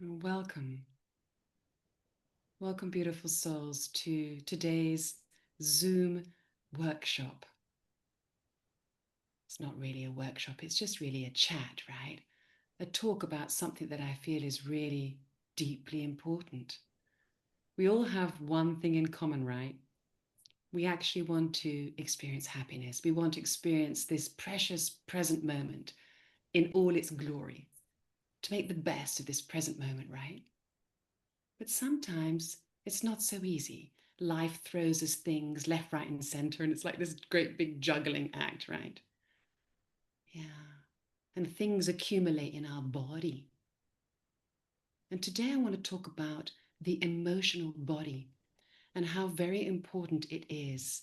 Welcome. Welcome, beautiful souls, to today's Zoom workshop. It's not really a workshop, it's just really a chat, right? A talk about something that I feel is really deeply important. We all have one thing in common, right? We actually want to experience happiness. We want to experience this precious present moment in all its glory, to make the best of this present moment, right? But sometimes it's not so easy. Life throws us things left, right, and center, and it's like this great big juggling act, right? Yeah. And things accumulate in our body. And today I want to talk about the emotional body and how very important it is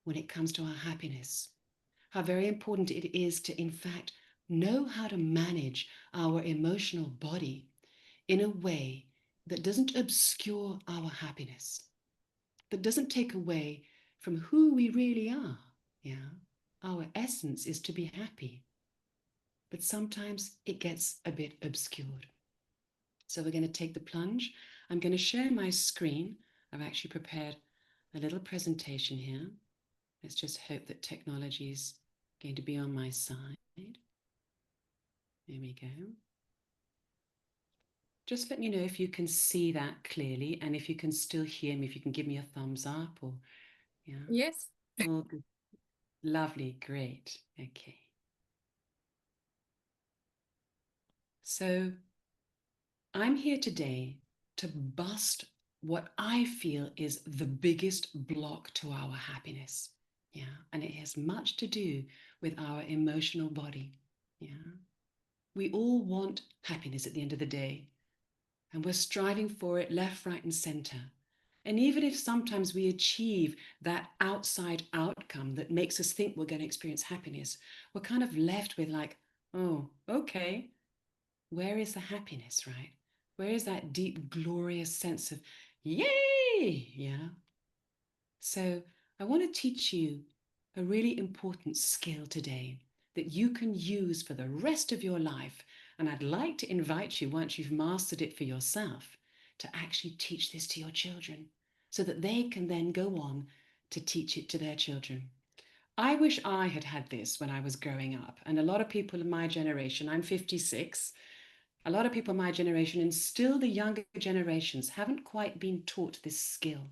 when it comes to our happiness. How very important it is to, in fact, know how to manage our emotional body in a way that doesn't obscure our happiness, that doesn't take away from who we really are. Yeah. Our essence is to be happy, but sometimes it gets a bit obscured. So we're going to take the plunge. I'm going to share my screen. I've actually prepared a little presentation here. Let's just hope that technology is going to be on my side. There we go. Just let me know if you can see that clearly and if you can still hear me, if you can give me a thumbs up or, yeah. Yes. All good. Lovely, great. Okay. So I'm here today to bust what I feel is the biggest block to our happiness. Yeah. And it has much to do with our emotional body. Yeah. We all want happiness at the end of the day, and we're striving for it left, right, and center. And even if sometimes we achieve that outside outcome that makes us think we're going to experience happiness, we're kind of left with, like, oh, okay, where is the happiness, right? Where is that deep, glorious sense of, yay? Yeah. So I want to teach you a really important skill today that you can use for the rest of your life. And I'd like to invite you, once you've mastered it for yourself, to actually teach this to your children so that they can then go on to teach it to their children. I wish I had had this when I was growing up. And a lot of people in my generation, I'm 56, a lot of people in my generation and still the younger generations haven't quite been taught this skill.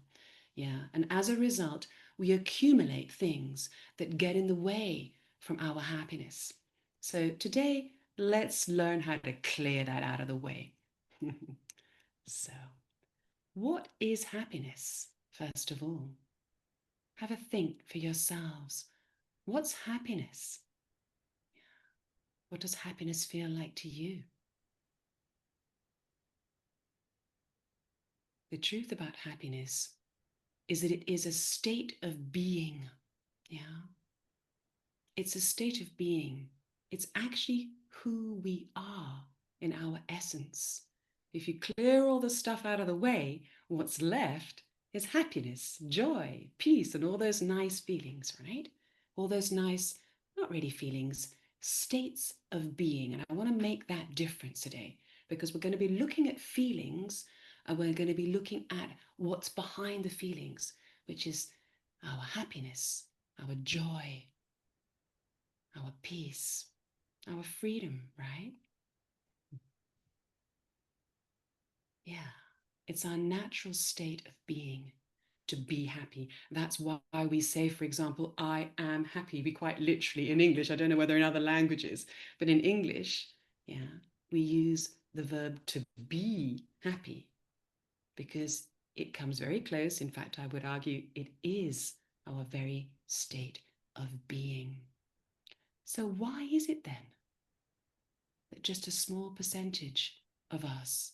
Yeah. And as a result, we accumulate things that get in the way from our happiness. So today, let's learn how to clear that out of the way. So, what is happiness, first of all? Have a think for yourselves. What's happiness? What does happiness feel like to you? The truth about happiness is that it is a state of being. Yeah. It's a state of being. It's actually who we are in our essence. If you clear all the stuff out of the way, what's left is happiness, joy, peace, and all those nice feelings, right? All those nice, not really feelings, states of being. And I want to make that difference today because we're going to be looking at feelings and we're going to be looking at what's behind the feelings, which is our happiness, our joy, our peace, our freedom, right? Yeah. It's our natural state of being to be happy. That's why we say, for example, I am happy. We quite literally in English, I don't know whether in other languages, but in English, yeah, we use the verb to be happy because it comes very close. In fact, I would argue it is our very state of being. So, why is it then that just a small percentage of us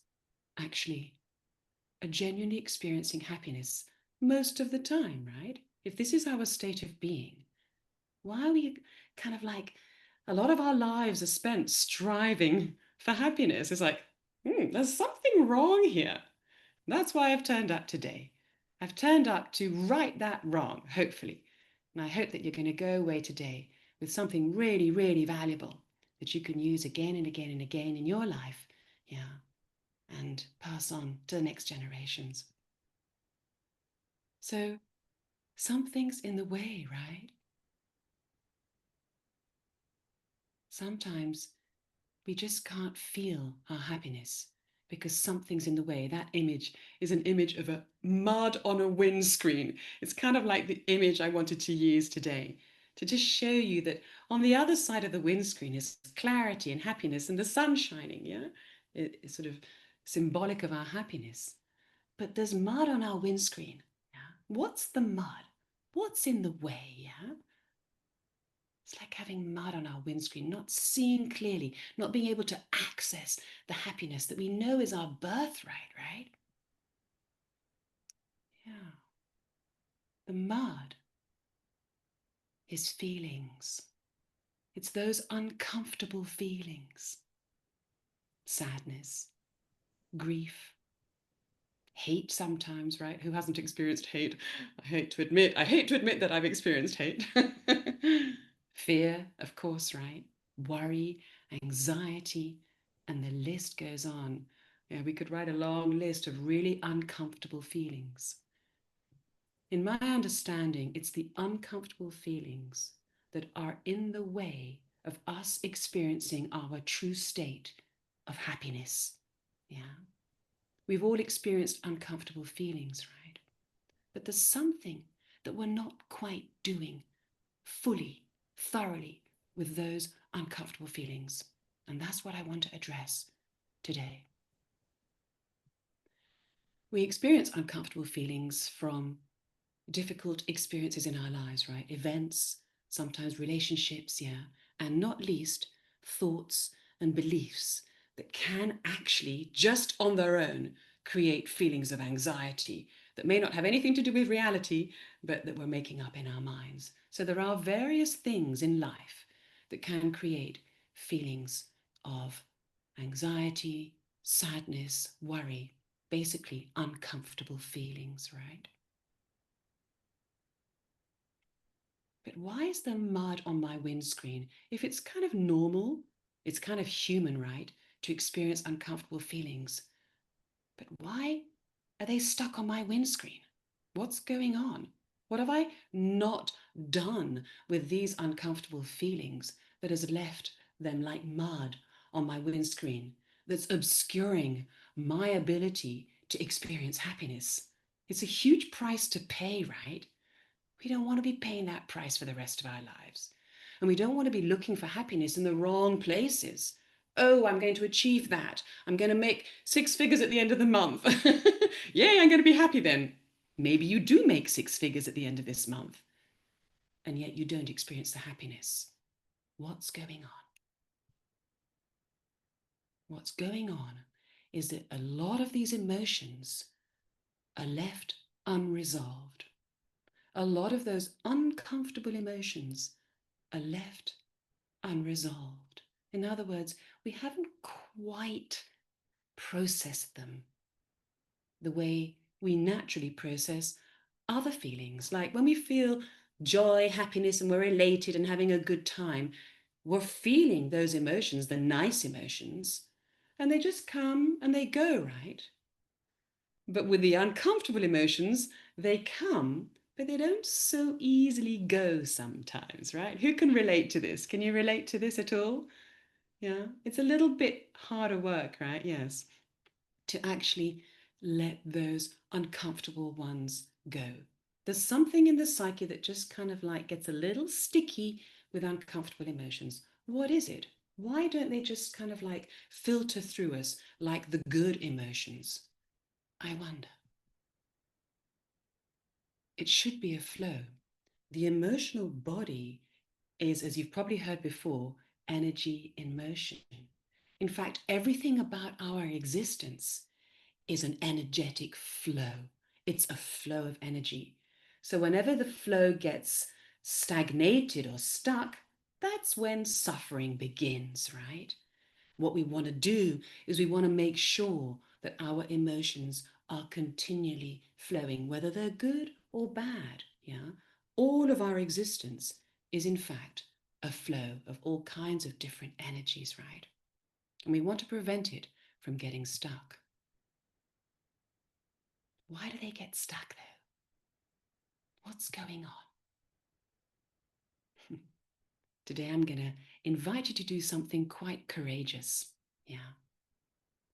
actually are genuinely experiencing happiness most of the time, right? If this is our state of being, why are we kind of like a lot of our lives are spent striving for happiness? It's like, there's something wrong here. That's why I've turned up today. I've turned up to right that wrong, hopefully. And I hope that you're going to go away today with something really, really valuable that you can use again and again and again in your life. Yeah. and pass on to the next generations. So something's in the way, right? Sometimes we just can't feel our happiness because something's in the way. That image is an image of a mud on a windscreen. It's kind of like the image I wanted to use today to just show you that on the other side of the windscreen is clarity and happiness and the sun shining, yeah? It's sort of symbolic of our happiness. But there's mud on our windscreen, yeah? What's the mud? What's in the way, yeah? It's like having mud on our windscreen, not seeing clearly, not being able to access the happiness that we know is our birthright, right? Yeah. The mud is feelings. It's those uncomfortable feelings. Sadness, grief, hate sometimes, right? Who hasn't experienced hate? I hate to admit that I've experienced hate. Fear, of course, right? Worry, anxiety, and the list goes on. Yeah, we could write a long list of really uncomfortable feelings. In my understanding, it's the uncomfortable feelings that are in the way of us experiencing our true state of happiness. Yeah. We've all experienced uncomfortable feelings, right? But there's something that we're not quite doing fully, thoroughly with those uncomfortable feelings. And that's what I want to address today. We experience uncomfortable feelings from difficult experiences in our lives, right? Events, sometimes relationships, yeah, and not least thoughts and beliefs that can actually, just on their own, create feelings of anxiety that may not have anything to do with reality, but that we're making up in our minds. So there are various things in life that can create feelings of anxiety, sadness, worry, basically uncomfortable feelings, right? But why is there mud on my windscreen? If it's kind of normal, it's kind of human, right, to experience uncomfortable feelings. But why are they stuck on my windscreen? What's going on? What have I not done with these uncomfortable feelings that has left them like mud on my windscreen that's obscuring my ability to experience happiness? It's a huge price to pay, right? We don't want to be paying that price for the rest of our lives. And we don't want to be looking for happiness in the wrong places. Oh, I'm going to achieve that. I'm going to make 6 figures at the end of the month. Yay, I'm going to be happy then. Maybe you do make 6 figures at the end of this month, and yet you don't experience the happiness. What's going on? What's going on is that a lot of these emotions are left unresolved. A lot of those uncomfortable emotions are left unresolved. In other words, we haven't quite processed them the way we naturally process other feelings. Like when we feel joy, happiness, and we're elated and having a good time, we're feeling those emotions, the nice emotions, and they just come and they go, right? But with the uncomfortable emotions, they come, but they don't so easily go sometimes, right? Who can relate to this? Can you relate to this at all? Yeah, it's a little bit harder work, right? Yes, to actually let those uncomfortable ones go. There's something in the psyche that just kind of like gets a little sticky with uncomfortable emotions. What is it? Why don't they just kind of like filter through us like the good emotions? I wonder. It should be a flow. The emotional body is, as you've probably heard before, energy in motion. In fact, everything about our existence is an energetic flow. It's a flow of energy. So whenever the flow gets stagnated or stuck, that's when suffering begins, right? What we want to do is we want to make sure that our emotions are continually flowing, whether they're good or bad. Yeah, all of our existence is in fact a flow of all kinds of different energies, right? And we want to prevent it from getting stuck. Why do they get stuck though? What's going on? Today I'm going to invite you to do something quite courageous. Yeah.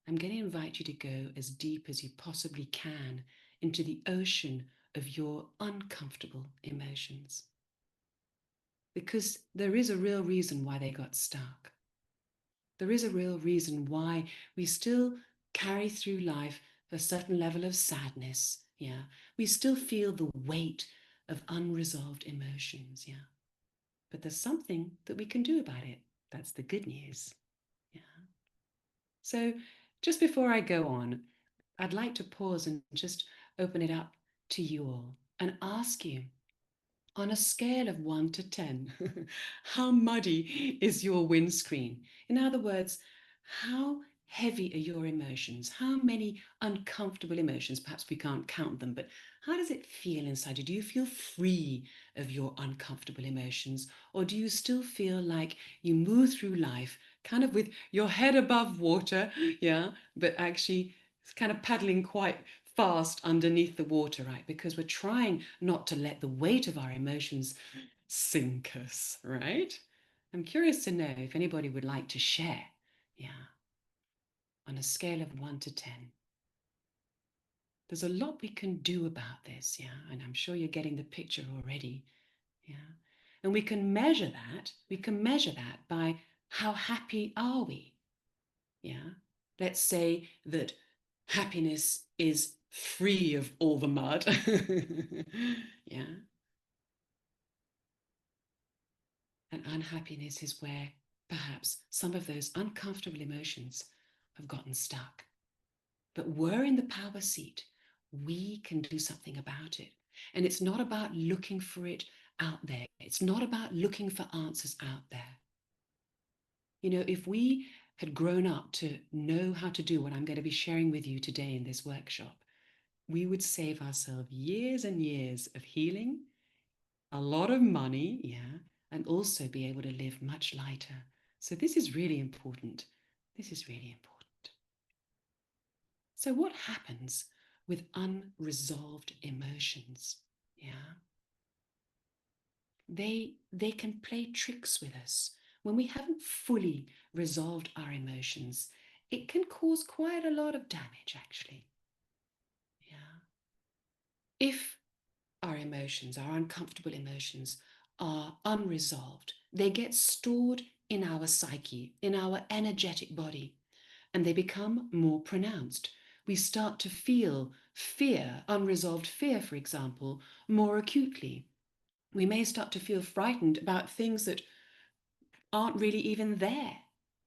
I'm going to invite you to go as deep as you possibly can into the ocean of your uncomfortable emotions. Because there is a real reason why they got stuck. There is a real reason why we still carry through life a certain level of sadness. Yeah. We still feel the weight of unresolved emotions. Yeah. But there's something that we can do about it. That's the good news. Yeah. So just before I go on, I'd like to pause and just open it up to you all and ask you, on a scale of 1 to 10, how muddy is your windscreen? In other words, how heavy are your emotions? How many uncomfortable emotions? Perhaps we can't count them, but how does it feel inside you? Do you feel free of your uncomfortable emotions? Or do you still feel like you move through life kind of with your head above water, yeah, but actually kind of paddling quite fast underneath the water, right? Because we're trying not to let the weight of our emotions sink us, right? I'm curious to know if anybody would like to share, yeah, on a scale of 1 to 10. There's a lot we can do about this, yeah, and I'm sure you're getting the picture already, yeah. And we can measure that. We can measure that by how happy are we, yeah. Let's say that happiness is free of all the mud. Yeah. And unhappiness is where perhaps some of those uncomfortable emotions have gotten stuck. But we're in the power seat. We can do something about it. And it's not about looking for it out there. It's not about looking for answers out there. You know, if we had grown up to know how to do what I'm going to be sharing with you today in this workshop, we would save ourselves years and years of healing, a lot of money, yeah, and also be able to live much lighter. So this is really important. This is really important. So what happens with unresolved emotions? Yeah. They can play tricks with us. When we haven't fully resolved our emotions, it can cause quite a lot of damage actually. Yeah. If our emotions, our uncomfortable emotions, are unresolved. They get stored in our psyche, in our energetic body, and they become more pronounced. We start to feel fear, unresolved fear, for example, more acutely. We may start to feel frightened about things that aren't really even there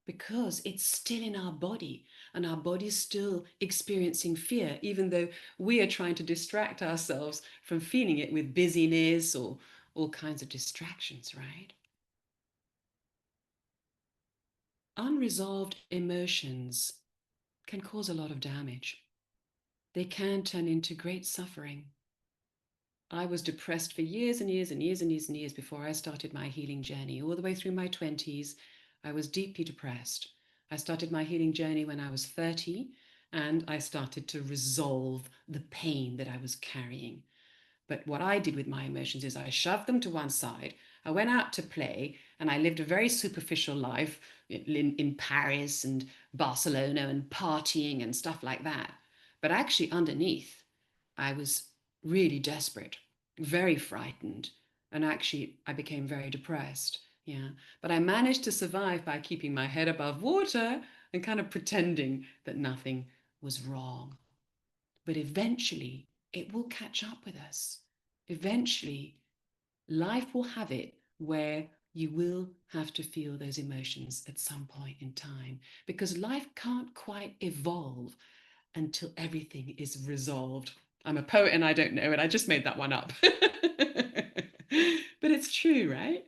because it's still in our body and our body's still experiencing fear, even though we are trying to distract ourselves from feeling it with busyness or all kinds of distractions, right? Unresolved emotions can cause a lot of damage. They can turn into great suffering. I was depressed for years and years and years and years and years before I started my healing journey. All the way through my 20s, I was deeply depressed. I started my healing journey when I was 30, and I started to resolve the pain that I was carrying. But what I did with my emotions is I shoved them to one side. I went out to play and I lived a very superficial life in Paris and Barcelona and partying and stuff like that. But actually, underneath, I was really desperate, very frightened. And actually, I became very depressed. Yeah. But I managed to survive by keeping my head above water and kind of pretending that nothing was wrong. But eventually, it will catch up with us. Eventually, life will have it where you will have to feel those emotions at some point in time because life can't quite evolve until everything is resolved. I'm a poet and I don't know it. I just made that one up. But it's true, right?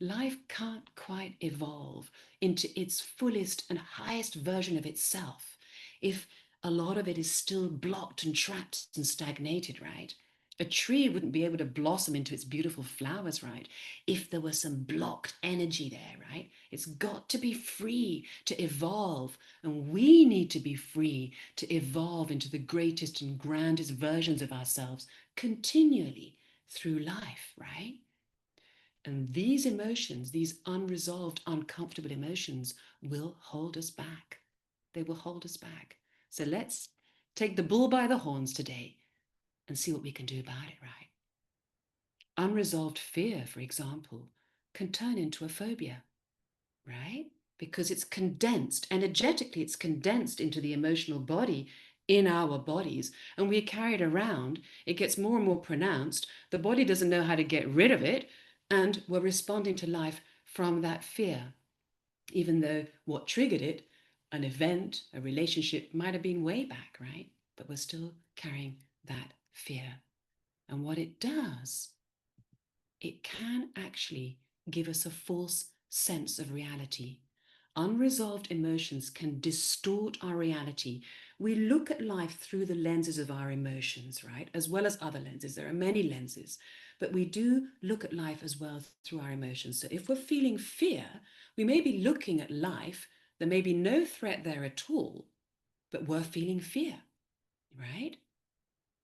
Life can't quite evolve into its fullest and highest version of itself if a lot of it is still blocked and trapped and stagnated, right? A tree wouldn't be able to blossom into its beautiful flowers, right? If there was some blocked energy there, right? It's got to be free to evolve. And we need to be free to evolve into the greatest and grandest versions of ourselves continually through life, right? And these emotions, these unresolved, uncomfortable emotions, will hold us back. They will hold us back. So let's take the bull by the horns today and see what we can do about it, right? Unresolved fear, for example, can turn into a phobia, right? Because it's condensed, energetically, it's condensed into the emotional body in our bodies, and we carry it around. It gets more and more pronounced. The body doesn't know how to get rid of it, and we're responding to life from that fear, even though what triggered it, an event, a relationship, might have been way back, right? But we're still carrying that fear. And what it does, it can actually give us a false sense of reality. Unresolved emotions can distort our reality. We look at life through the lenses of our emotions, right? As well as other lenses. There are many lenses, but we do look at life as well through our emotions. So if we're feeling fear, we may be looking at life, there may be no threat there at all, but we're feeling fear, right?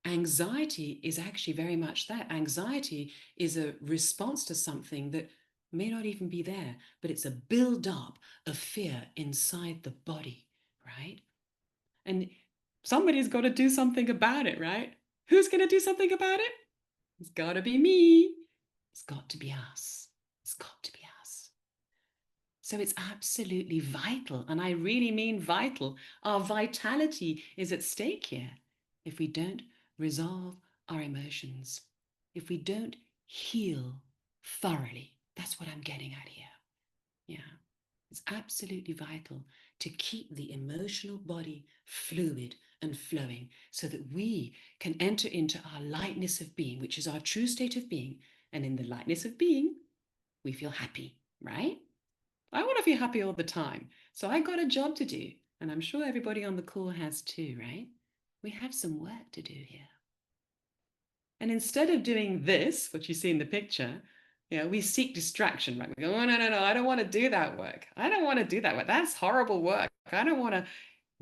Anxiety is actually very much that. Anxiety is a response to something that may not even be there, but it's a build-up of fear inside the body, right? And somebody's got to do something about it, right? Who's going to do something about it? It's got to be me. It's got to be us. It's got to be us. So it's absolutely vital, and I really mean vital. Our vitality is at stake here if we don't resolve our emotions, if we don't heal thoroughly. That's what I'm getting at here. Yeah, it's absolutely vital to keep the emotional body fluid and flowing so that we can enter into our lightness of being, which is our true state of being. And in the lightness of being, we feel happy, right? I want to be happy all the time. So I got a job to do. And I'm sure everybody on the call has too, right? We have some work to do here. And instead of doing this, what you see in the picture, we seek distraction, right? We go, oh, no, no, no, I don't want to do that work. I don't want to do that work. That's horrible work. I don't want to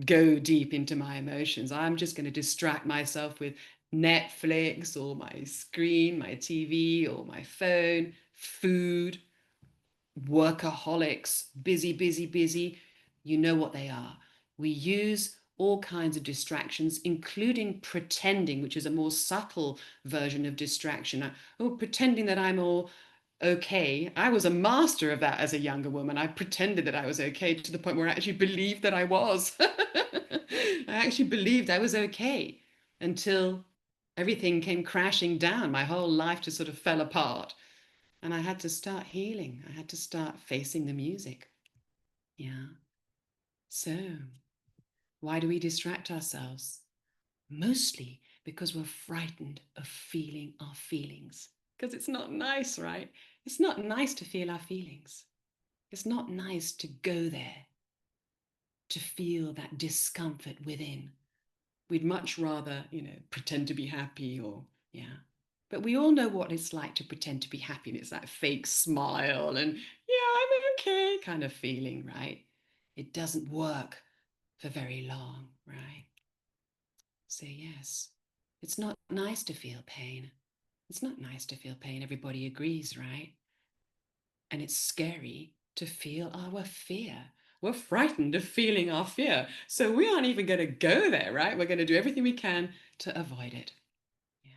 go deep into my emotions. I'm just going to distract myself with Netflix or my screen, my TV or my phone, food, workaholics, busy, busy, busy. You know what they are. We use all kinds of distractions, including pretending, which is a more subtle version of distraction. Oh, pretending that I'm all okay. I was a master of that as a younger woman. I pretended that I was okay to the point where I actually believed that I was. I actually believed I was okay until everything came crashing down. My whole life just sort of fell apart. And I had to start healing. I had to start facing the music. Yeah. So, why do we distract ourselves? Mostly because we're frightened of feeling our feelings. Because it's not nice, right? It's not nice to feel our feelings. It's not nice to go there, to feel that discomfort within. We'd much rather, pretend to be happy or, yeah. But we all know what it's like to pretend to be happy. And it's that fake smile and, yeah, I'm okay kind of feeling, right? It doesn't work for very long, right? So, yes, it's not nice to feel pain. It's not nice to feel pain. Everybody agrees, right? And it's scary to feel our fear. We're frightened of feeling our fear. So we aren't even going to go there, right? We're going to do everything we can to avoid it. Yeah.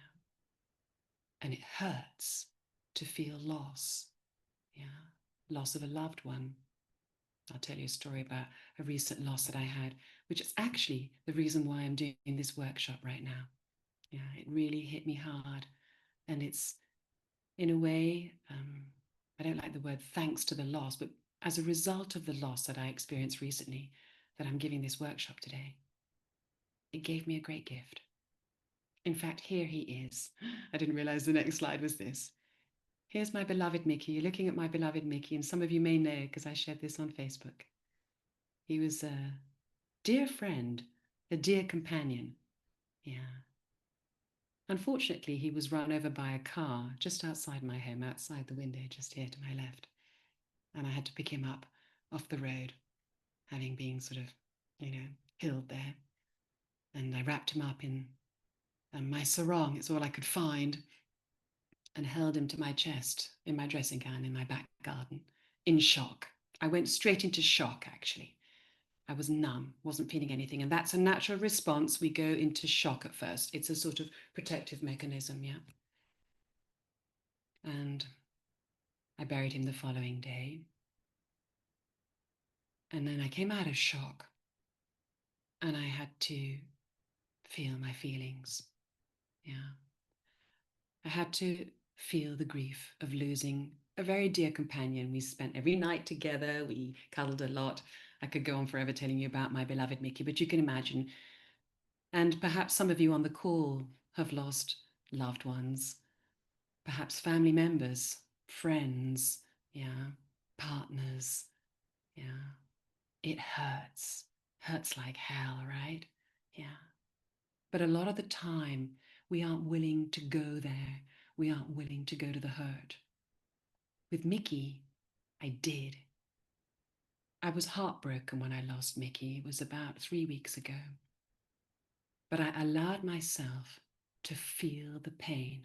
And it hurts to feel loss. Yeah. Loss of a loved one. I'll tell you a story about a recent loss that I had, which is actually the reason why I'm doing this workshop right now. Yeah, it really hit me hard. And it's, in a way, I don't like the word thanks to the loss, but as a result of the loss that I experienced recently, that I'm giving this workshop today, it gave me a great gift. In fact, here he is. I didn't realize the next slide was this. Here's my beloved Mickey. You're looking at my beloved Mickey, and some of you may know because I shared this on Facebook. He was a dear friend, a dear companion. Yeah. Unfortunately, he was run over by a car just outside my home, outside the window, just here to my left. And I had to pick him up off the road, having been sort of, killed there. And I wrapped him up in my sarong, it's all I could find, and held him to my chest in my dressing gown in my back garden, in shock. I went straight into shock, actually. I was numb, wasn't feeling anything. And that's a natural response. We go into shock at first. It's a sort of protective mechanism, yeah. And I buried him the following day. And then I came out of shock and I had to feel my feelings. Yeah. I had to feel the grief of losing a very dear companion. We spent every night together. We cuddled a lot. I could go on forever telling you about my beloved Mickey, but you can imagine. And perhaps some of you on the call have lost loved ones, perhaps family members, friends, yeah, partners, yeah. It hurts like hell, right? Yeah. But a lot of the time, we aren't willing to go there. We aren't willing to go to the hurt. With Mickey, I did. I was heartbroken when I lost Mickey. It was about 3 weeks ago. But I allowed myself to feel the pain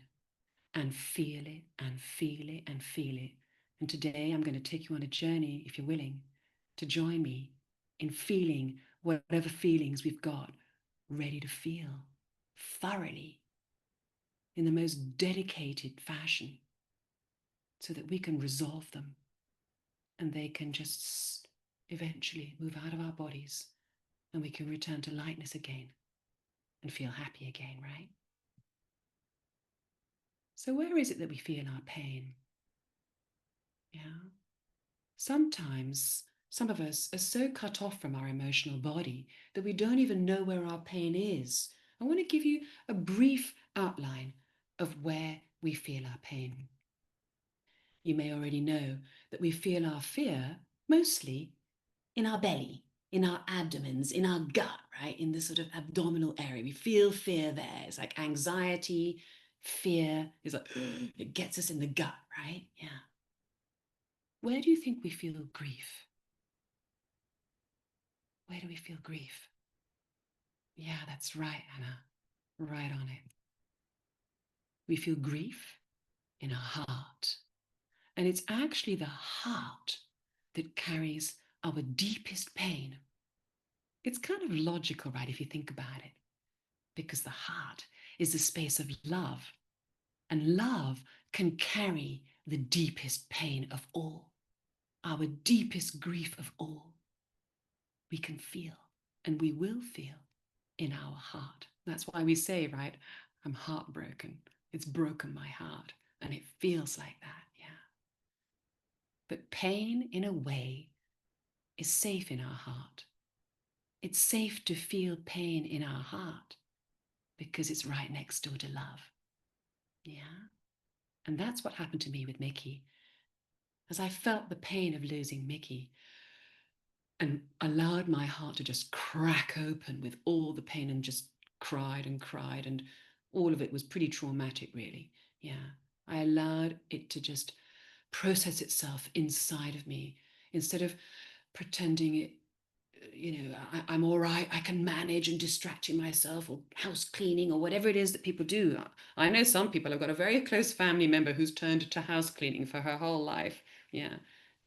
and feel it and feel it and feel it. And today I'm going to take you on a journey, if you're willing, to join me in feeling whatever feelings we've got ready to feel thoroughly in the most dedicated fashion so that we can resolve them and they can just eventually move out of our bodies and we can return to lightness again and feel happy again, right? So where is it that we feel our pain? Yeah. Sometimes some of us are so cut off from our emotional body that we don't even know where our pain is. I want to give you a brief outline of where we feel our pain. You may already know that we feel our fear mostly in our belly, in our abdomens, in our gut, right? In this sort of abdominal area. We feel fear there. It's like anxiety, fear is like, it gets us in the gut, right? Yeah. Where do you think we feel grief? Where do we feel grief? Yeah, that's right, Anna. Right on it. We feel grief in our heart. And it's actually the heart that carries our deepest pain. It's kind of logical, right, if you think about it, because the heart is the space of love, and love can carry the deepest pain of all, our deepest grief of all. We can feel, and we will feel in our heart. That's why we say, right, I'm heartbroken. It's broken my heart, and it feels like that, yeah. But pain, in a way, is safe in our heart. It's safe to feel pain in our heart because it's right next door to love. Yeah. And that's what happened to me with Mickey. As I felt the pain of losing Mickey and allowed my heart to just crack open with all the pain and just cried and cried, and all of it was pretty traumatic, really. Yeah. I allowed it to just process itself inside of me instead of pretending it, I'm all right, I can manage and distracting myself or house cleaning or whatever it is that people do. I know some people have got a very close family member who's turned to house cleaning for her whole life, yeah,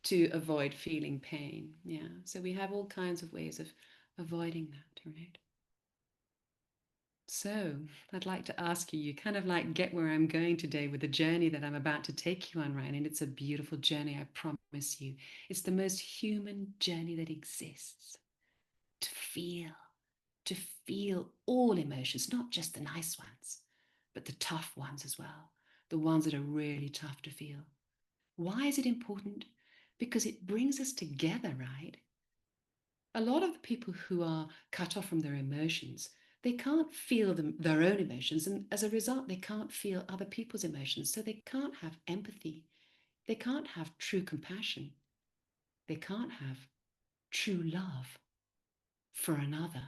to avoid feeling pain. Yeah, so we have all kinds of ways of avoiding that, right? So I'd like to ask you, you kind of like get where I'm going today with the journey that I'm about to take you on, right? And it's a beautiful journey, I promise you. It's the most human journey that exists. To feel, to feel all emotions, not just the nice ones, but the tough ones as well, the ones that are really tough to feel. Why is it important? Because it brings us together, right? A lot of the people who are cut off from their emotions, they can't feel their own emotions, and as a result, they can't feel other people's emotions. So they can't have empathy. They can't have true compassion. They can't have true love for another.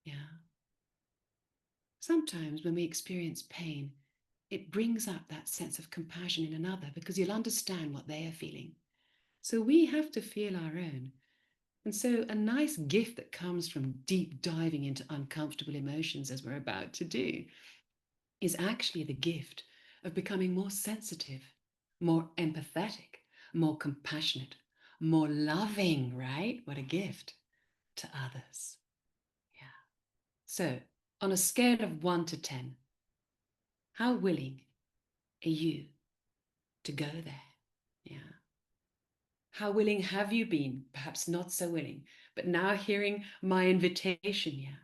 Yeah. Sometimes when we experience pain, it brings up that sense of compassion in another because you'll understand what they are feeling. So we have to feel our own. And so, a nice gift that comes from deep diving into uncomfortable emotions, as we're about to do, is actually the gift of becoming more sensitive, more empathetic, more compassionate, more loving, right? What a gift to others. Yeah. So, on a scale of 1 to 10, how willing are you to go there? Yeah. How willing have you been? Perhaps not so willing, but now hearing my invitation, yeah.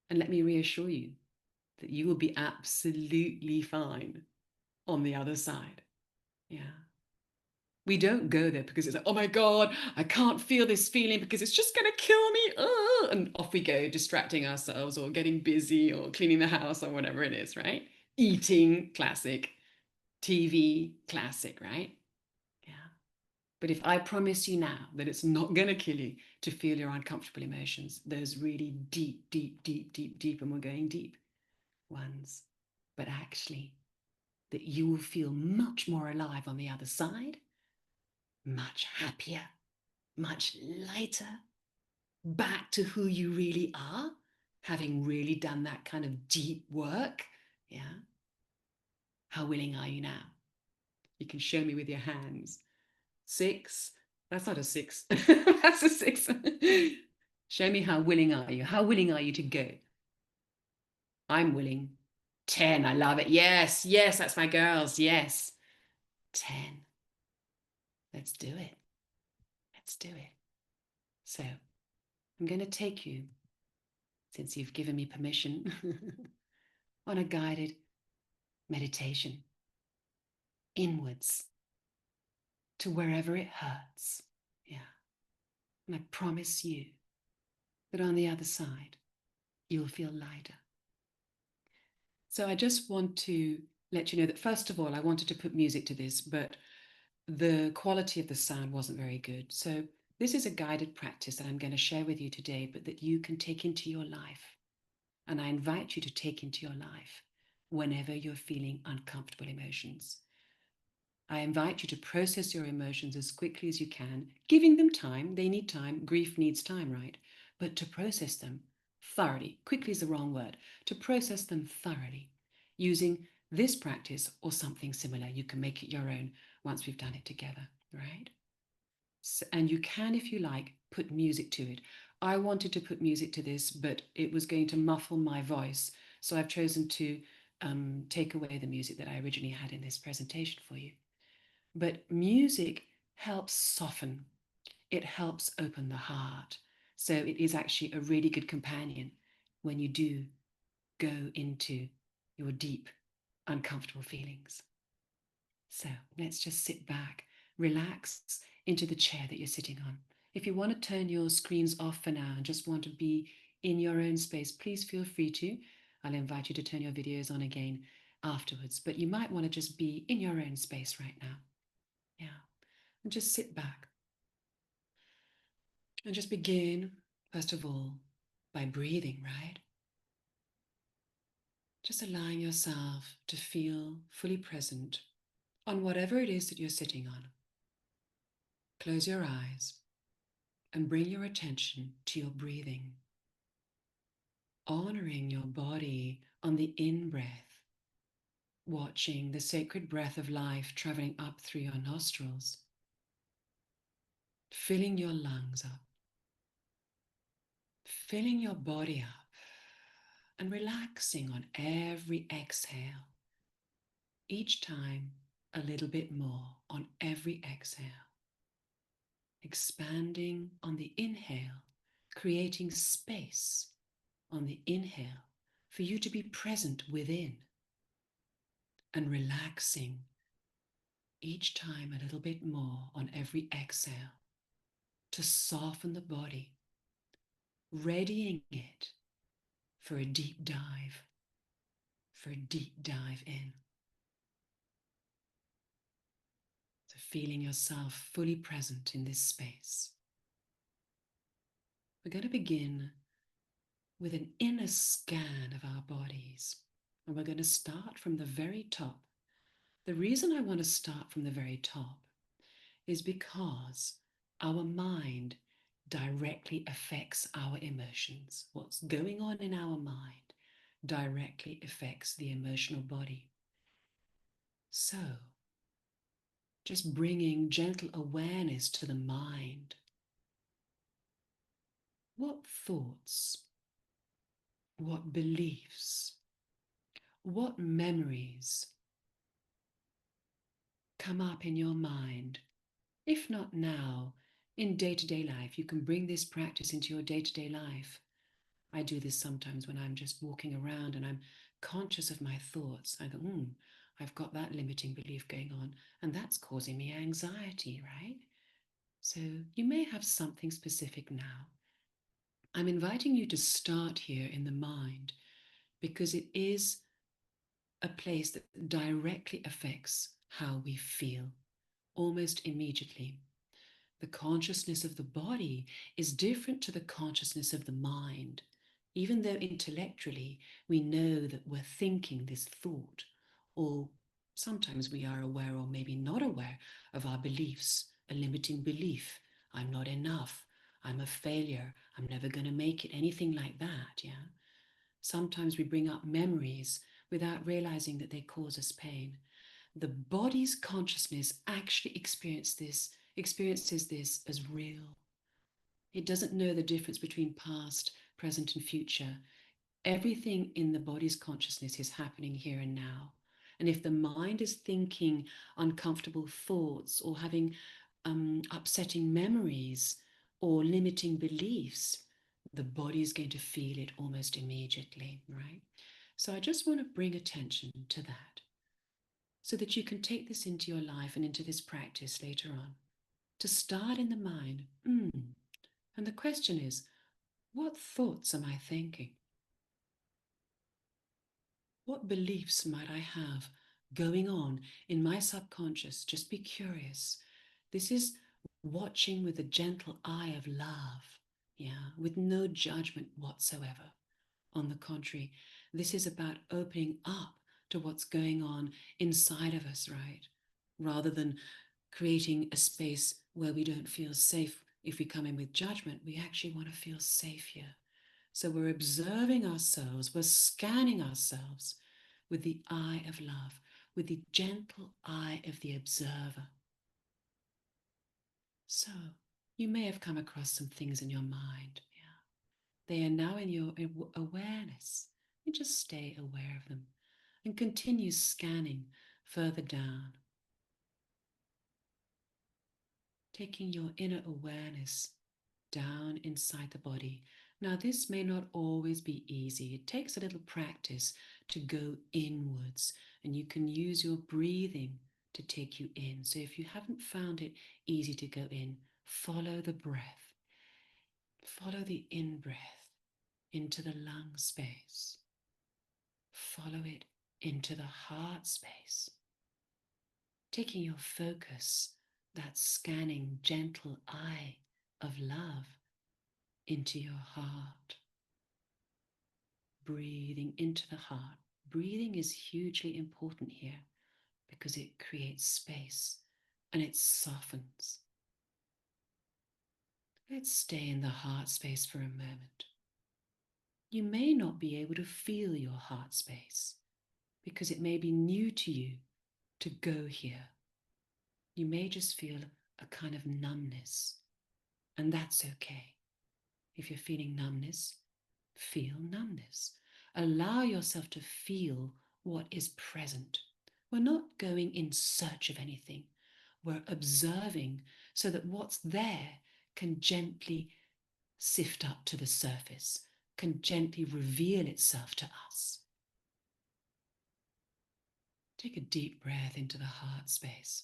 And let me reassure you that you will be absolutely fine on the other side. Yeah. We don't go there because it's like, oh my God, I can't feel this feeling because it's just going to kill me. And off we go, distracting ourselves or getting busy or cleaning the house or whatever it is, right? Eating, classic. TV, classic, right? Yeah. But if I promise you now that it's not going to kill you to feel your uncomfortable emotions, those really deep, deep, deep, deep, deep, and we're going deep ones, but actually that you will feel much more alive on the other side, much happier, much lighter, back to who you really are, having really done that kind of deep work. Yeah. How willing are you now? You can show me with your hands. 6. That's not a 6. That's a 6. Show me how willing are you? How willing are you to go? I'm willing. 10. I love it. Yes, yes, that's my girls. Yes. 10. Let's do it. Let's do it. So I'm going to take you, since you've given me permission, on a guided meditation inwards to wherever it hurts. Yeah. And I promise you that on the other side, you'll feel lighter. So I just want to let you know that, first of all, I wanted to put music to this, but the quality of the sound wasn't very good. So this is a guided practice that I'm going to share with you today, but that you can take into your life. And I invite you to take into your life whenever you're feeling uncomfortable emotions. I invite you to process your emotions as quickly as you can, giving them time. They need time. Grief needs time, right? But to process them thoroughly, quickly is the wrong word, to process them thoroughly using this practice or something similar. You can make it your own once we've done it together, right? So, and you can, if you like, put music to it. I wanted to put music to this, but it was going to muffle my voice. So I've chosen to take away the music that I originally had in this presentation for you. But music helps soften, it helps open the heart. So it is actually a really good companion when you do go into your deep, uncomfortable feelings. So let's just sit back, relax into the chair that you're sitting on. If you want to turn your screens off for now and just want to be in your own space, please feel free to. I'll invite you to turn your videos on again afterwards, but you might want to just be in your own space right now. Yeah. And just sit back and just begin, first of all, by breathing, right? Just allowing yourself to feel fully present on whatever it is that you're sitting on. Close your eyes and bring your attention to your breathing, honoring your body on the in-breath, watching the sacred breath of life traveling up through your nostrils, filling your lungs up, filling your body up, and relaxing on every exhale. Each time a little bit more on every exhale. Expanding on the inhale, creating space on the inhale for you to be present within, and relaxing each time a little bit more on every exhale to soften the body, readying it for a deep dive, in. So feeling yourself fully present in this space. We're going to begin with an inner scan of our bodies. And we're going to start from the very top. The reason I want to start from the very top is because our mind directly affects our emotions. What's going on in our mind directly affects the emotional body. So, just bringing gentle awareness to the mind. What thoughts, what beliefs, what memories come up in your mind? If not now, in day-to-day life, you can bring this practice into your day-to-day life. I do this sometimes when I'm just walking around and I'm conscious of my thoughts. I go, I've got that limiting belief going on, and that's causing me anxiety, right? So you may have something specific now. I'm inviting you to start here in the mind because it is a place that directly affects how we feel almost immediately. The consciousness of the body is different to the consciousness of the mind. Even though intellectually we know that we're thinking this thought, or sometimes we are aware or maybe not aware of our beliefs, a limiting belief. I'm not enough. I'm a failure. I'm never going to make it. Anything like that, yeah? Sometimes we bring up memories without realizing that they cause us pain. The body's consciousness actually experiences this as real. It doesn't know the difference between past, present, and future. Everything in the body's consciousness is happening here and now. And if the mind is thinking uncomfortable thoughts or having upsetting memories or limiting beliefs, the body is going to feel it almost immediately, right? So I just want to bring attention to that so that you can take this into your life and into this practice later on. To start in the mind, and the question is, what thoughts am I thinking? What beliefs might I have going on in my subconscious? Just be curious. This is watching with a gentle eye of love, yeah, with no judgment whatsoever. On the contrary, this is about opening up to what's going on inside of us, right? Rather than creating a space where we don't feel safe. If we come in with judgment, we actually want to feel safe here. So we're observing ourselves, we're scanning ourselves with the eye of love, with the gentle eye of the observer. So you may have come across some things in your mind. Yeah. They are now in your awareness. You just stay aware of them and continue scanning further down, taking your inner awareness down inside the body. Now, this may not always be easy. It takes a little practice to go inwards, and you can use your breathing to take you in. So if you haven't found it easy to go in, follow the breath. Follow the in-breath into the lung space. Follow it into the heart space. Taking your focus, that scanning, gentle eye of love, into your heart. Breathing into the heart. Breathing is hugely important here because it creates space and it softens. Let's stay in the heart space for a moment. You may not be able to feel your heart space because it may be new to you to go here. You may just feel a kind of numbness, and that's okay. If you're feeling numbness, feel numbness. Allow yourself to feel what is present. We're not going in search of anything. We're observing so that what's there can gently sift up to the surface, can gently reveal itself to us. Take a deep breath into the heart space.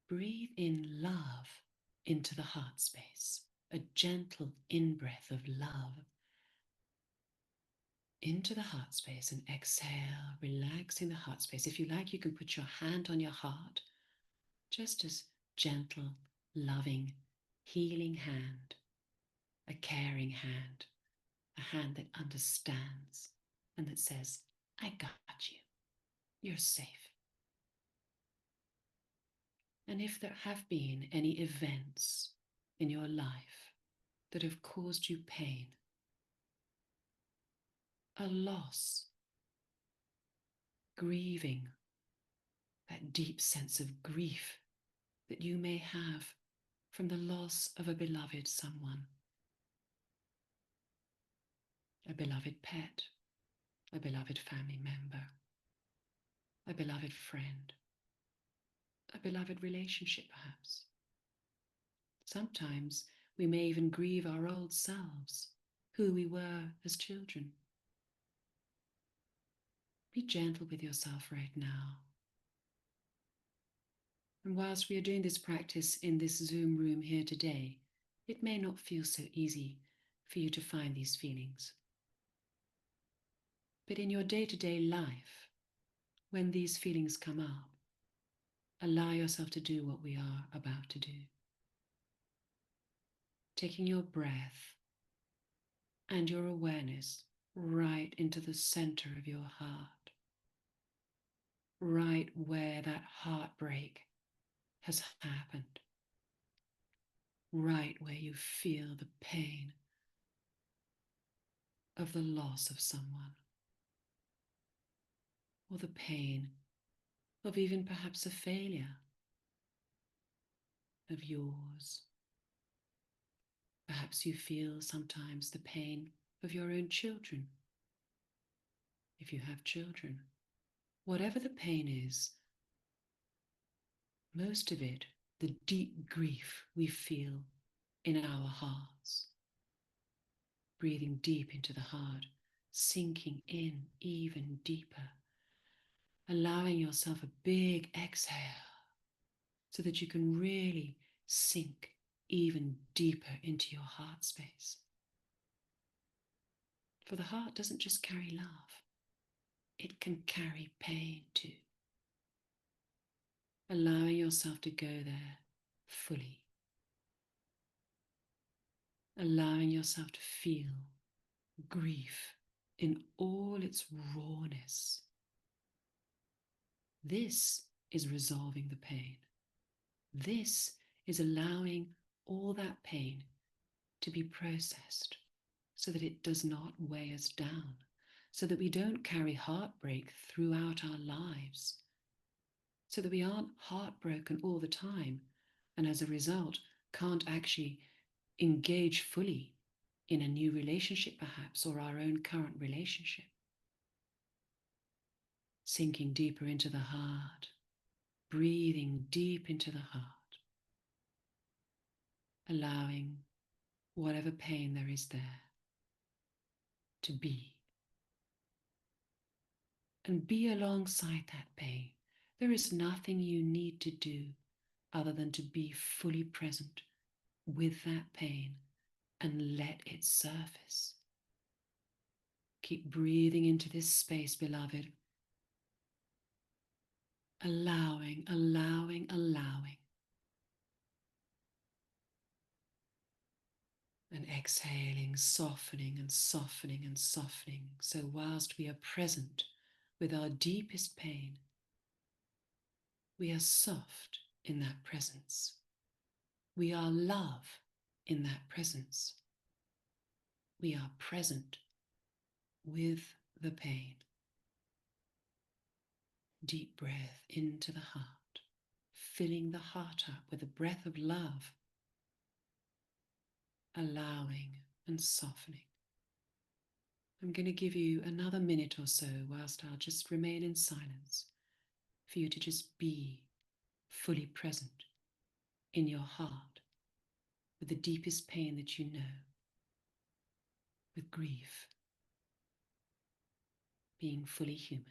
Breathe in love into the heart space, a gentle in-breath of love into the heart space, and exhale, relaxing the heart space. If you like, you can put your hand on your heart, just as gentle, loving, healing hand. a caring hand, a hand that understands and that says, I got you, you're safe. And if there have been any events in your life that have caused you pain, a loss, grieving, that deep sense of grief that you may have from the loss of a beloved someone, a beloved pet, a beloved family member, a beloved friend, a beloved relationship perhaps. Sometimes we may even grieve our old selves, who we were as children. Be gentle with yourself right now. And whilst we are doing this practice in this Zoom room here today, it may not feel so easy for you to find these feelings. But in your day-to-day life, when these feelings come up, allow yourself to do what we are about to do. Taking your breath and your awareness right into the center of your heart, right where that heartbreak has happened, right where you feel the pain of the loss of someone, or the pain of even perhaps a failure of yours. Perhaps you feel sometimes the pain of your own children, if you have children. Whatever the pain is, most of it, the deep grief we feel in our hearts. Breathing deep into the heart, sinking in even deeper, allowing yourself a big exhale so that you can really sink even deeper into your heart space. For the heart doesn't just carry love, it can carry pain too. Allowing yourself to go there fully. Allowing yourself to feel grief in all its rawness. This is resolving the pain. This is allowing all that pain to be processed so that it does not weigh us down, so that we don't carry heartbreak throughout our lives, so that we aren't heartbroken all the time and as a result can't actually engage fully in a new relationship perhaps, or our own current relationship. Sinking deeper into the heart, breathing deep into the heart, allowing whatever pain there is there to be. And be alongside that pain. There is nothing you need to do other than to be fully present with that pain and let it surface. Keep breathing into this space, beloved. Allowing, allowing, allowing. And exhaling, softening and softening and softening. So whilst we are present with our deepest pain, we are soft in that presence. We are love in that presence. We are present with the pain. Deep breath into the heart, filling the heart up with a breath of love, allowing and softening. I'm going to give you another minute or so whilst I'll just remain in silence for you to just be fully present in your heart with the deepest pain that you know, with grief, being fully human.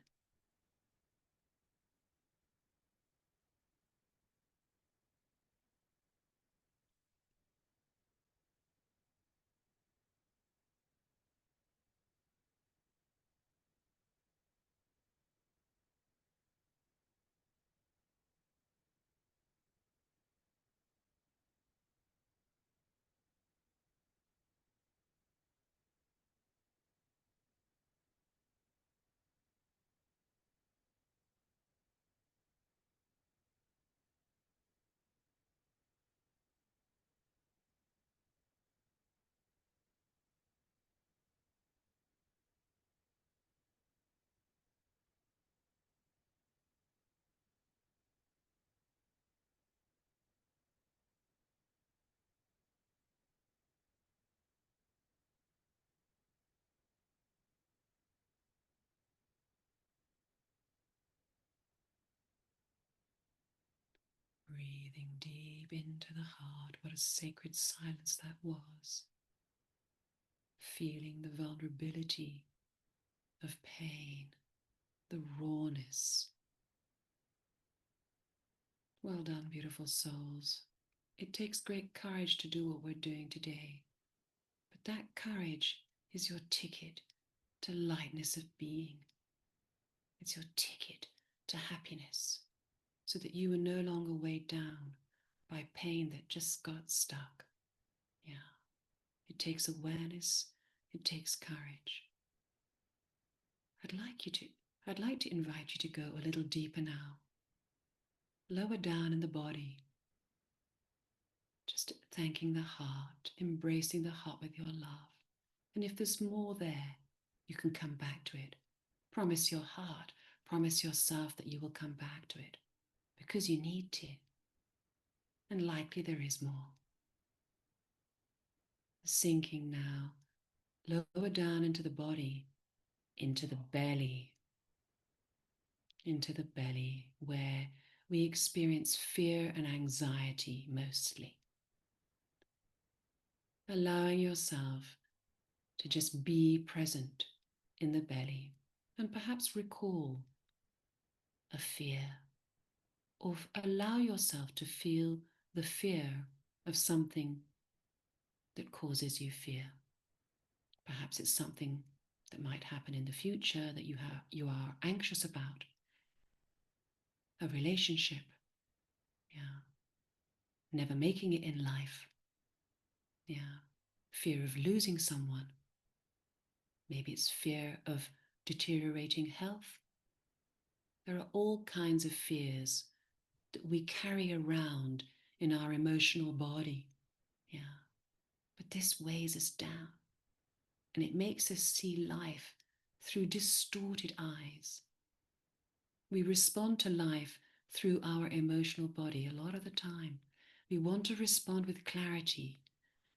Breathing deep into the heart. What a sacred silence that was. Feeling the vulnerability of pain, the rawness. Well done, beautiful souls. It takes great courage to do what we're doing today. But that courage is your ticket to lightness of being. It's your ticket to happiness, so that you are no longer weighed down by pain that just got stuck. Yeah. It takes awareness. It takes courage. I'd like to invite you to go a little deeper now. Lower down in the body. Just thanking the heart, embracing the heart with your love. And if there's more there, you can come back to it. Promise your heart, promise yourself that you will come back to it, because you need to. And likely there is more. Sinking now, lower down into the body, into the belly, where we experience fear and anxiety mostly. Allowing yourself to just be present in the belly and perhaps recall a fear, or allow yourself to feel the fear of something that causes you fear. Perhaps it's something that might happen in the future that you are anxious about. A relationship, yeah. Never making it in life, yeah. Fear of losing someone. Maybe it's fear of deteriorating health. There are all kinds of fears that we carry around in our emotional body, yeah. But this weighs us down, and it makes us see life through distorted eyes. We respond to life through our emotional body a lot of the time. We want to respond with clarity,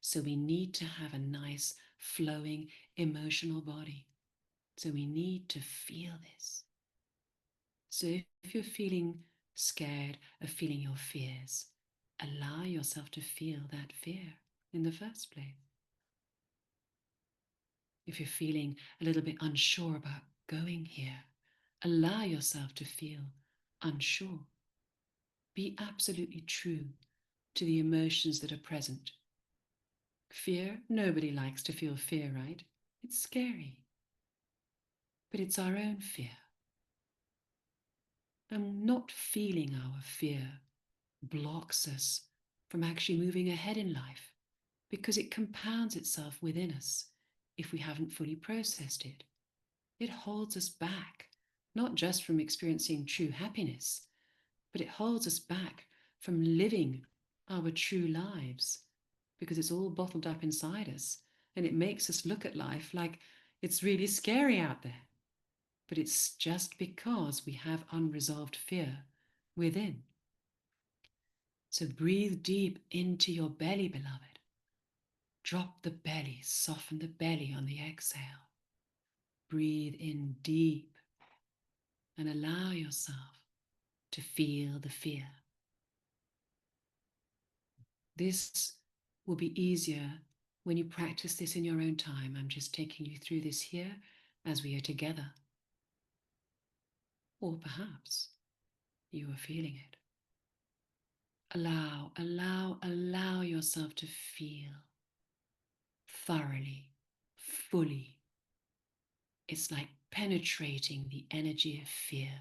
so we need to have a nice, flowing, emotional body. So we need to feel this. So if you're feeling scared of feeling your fears, allow yourself to feel that fear in the first place. If you're feeling a little bit unsure about going here, allow yourself to feel unsure. Be absolutely true to the emotions that are present. Fear, nobody likes to feel fear, right? It's scary. But it's our own fear. And not feeling our fear blocks us from actually moving ahead in life, because it compounds itself within us if we haven't fully processed it. It holds us back, not just from experiencing true happiness, but it holds us back from living our true lives, because it's all bottled up inside us, and it makes us look at life like it's really scary out there. But it's just because we have unresolved fear within. So breathe deep into your belly, beloved. Drop the belly, soften the belly on the exhale. Breathe in deep and allow yourself to feel the fear. This will be easier when you practice this in your own time. I'm just taking you through this here as we are together. Or perhaps you are feeling it. Allow yourself to feel thoroughly, fully. It's like penetrating the energy of fear,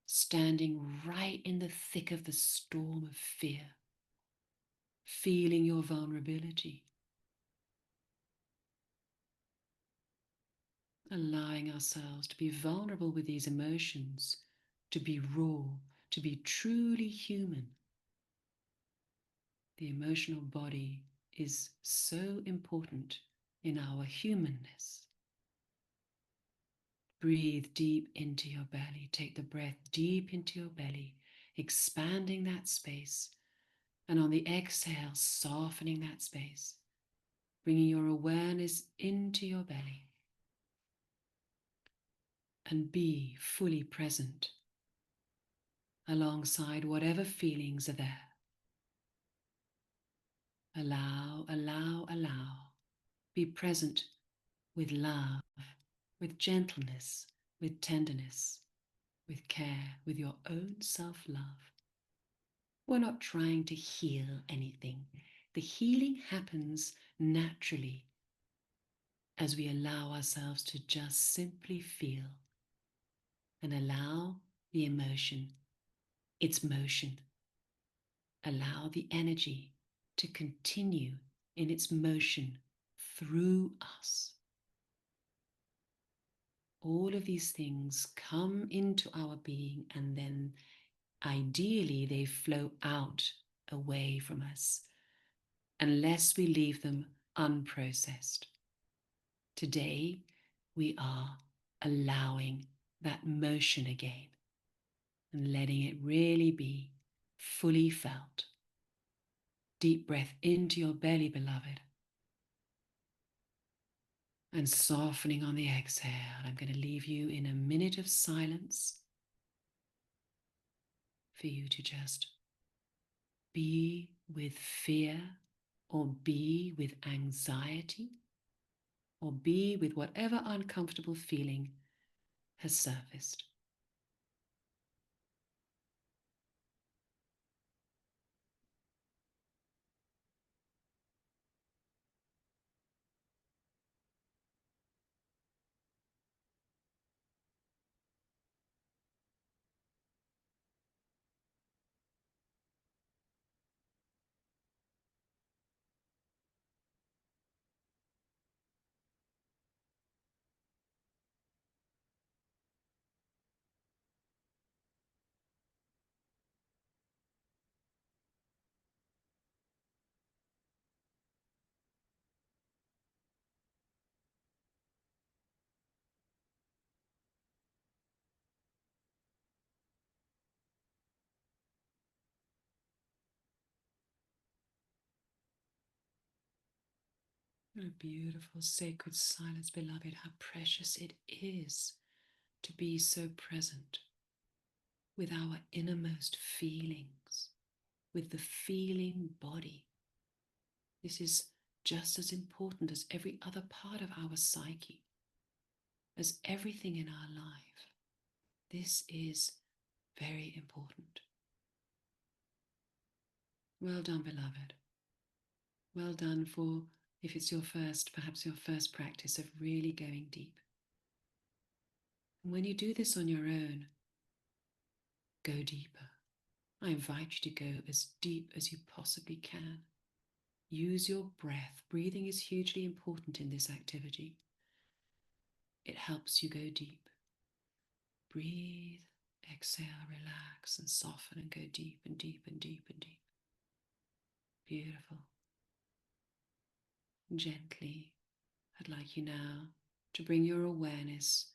standing right in the thick of the storm of fear, feeling your vulnerability, allowing ourselves to be vulnerable with these emotions, to be raw, to be truly human. The emotional body is so important in our humanness. Breathe deep into your belly. Take the breath deep into your belly, expanding that space. And on the exhale, softening that space, bringing your awareness into your belly. And be fully present alongside whatever feelings are there. Allow, allow, allow. Be present with love, with gentleness, with tenderness, with care, with your own self-love. We're not trying to heal anything. The healing happens naturally as we allow ourselves to just simply feel and allow the emotion, its motion. Allow the energy to continue in its motion through us. All of these things come into our being and then ideally they flow out away from us unless we leave them unprocessed. Today, we are allowing that motion again and letting it really be fully felt. Deep breath into your belly, beloved. And softening on the exhale. I'm going to leave you in a minute of silence for you to just be with fear or be with anxiety or be with whatever uncomfortable feeling has surfaced. What a beautiful sacred silence, beloved. How precious it is to be so present with our innermost feelings, with the feeling body. This is just as important as every other part of our psyche, as everything in our life. This is very important. Well done, beloved. Well done for, if it's your first, perhaps your first practice of really going deep. And when you do this on your own, go deeper. I invite you to go as deep as you possibly can. Use your breath. Breathing is hugely important in this activity. It helps you go deep. Breathe, exhale, relax, and soften and go deep and deep and deep and deep. Beautiful. Gently, I'd like you now to bring your awareness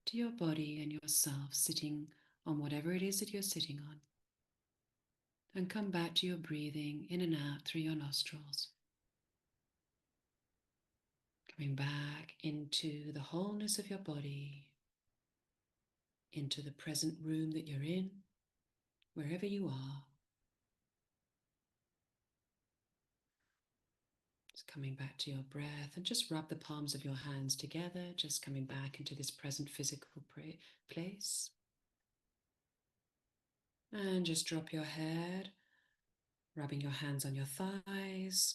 to your body and yourself sitting on whatever it is that you're sitting on. And come back to your breathing in and out through your nostrils. Coming back into the wholeness of your body, into the present room that you're in, wherever you are. Just coming back to your breath and just rub the palms of your hands together, just coming back into this present physical place. And just drop your head, rubbing your hands on your thighs,